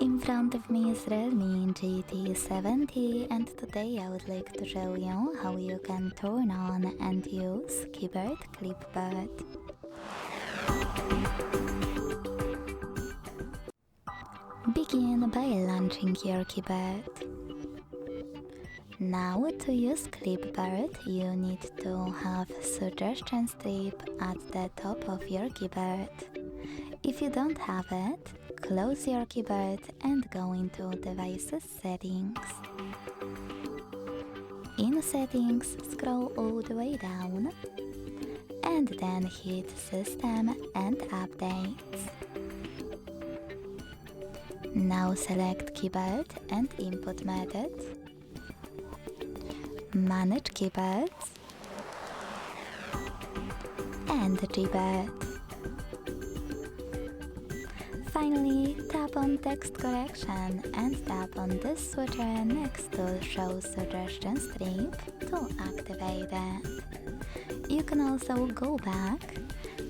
In front of me is REALME GT 70 and today I would like to show you how you can turn on and use keyboard Clipboard. Begin by launching your keyboard. Now to use Clipboard you need to have suggestion strip at the top of your keyboard. If you don't have it, close your keyboard and go into Devices Settings. In Settings, scroll all the way down and then hit System and Updates. Now select Keyboard and Input Methods, Manage Keyboards and Gboard. Finally, tap on Text Correction and tap on this switcher next to Show Suggestion Strip to activate it. You can also go back,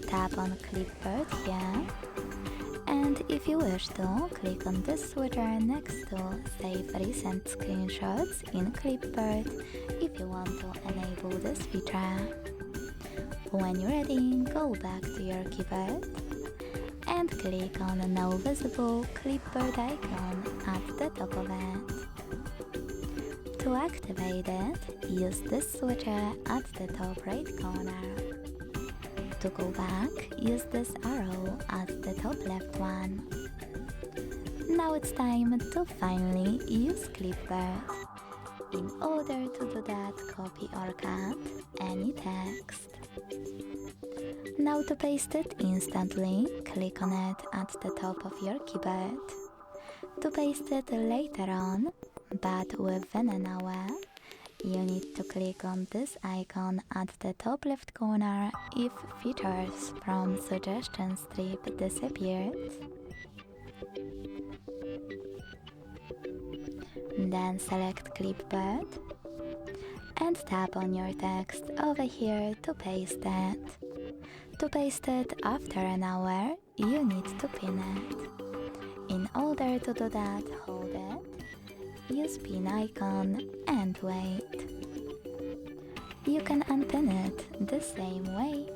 tap on Clipboard here, and if you wish to, click on this switcher next to Save Recent Screenshots in Clipboard if you want to enable this feature. When you're ready, go back to your keyboard and click on the now visible Clipboard icon at the top of it. To activate it, use this switcher at the top right corner. To go back, use this arrow at the top left one. Now it's time to finally use Clipboard. In order to do that, copy or cut any text. Now to paste it instantly, click on it at the top of your keyboard. To paste it later on, but within an hour, you need to click on this icon at the top left corner if features from Suggestion Strip disappeared. Then select Clipboard and tap on your text over here to paste it. To paste it after an hour, you need to pin it. In order to do that, hold it, use pin icon and wait. You can unpin it the same way.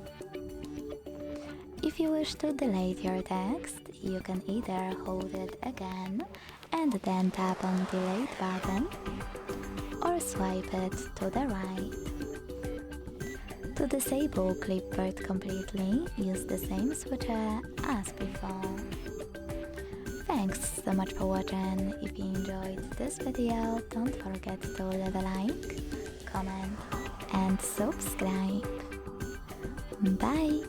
If you wish to delete your text, you can either hold it again and then tap on Delete button, or swipe it to the right. To disable Clipboard completely, use the same switcher as before. Thanks so much for watching. If you enjoyed this video, don't forget to leave a like, comment and subscribe. Bye!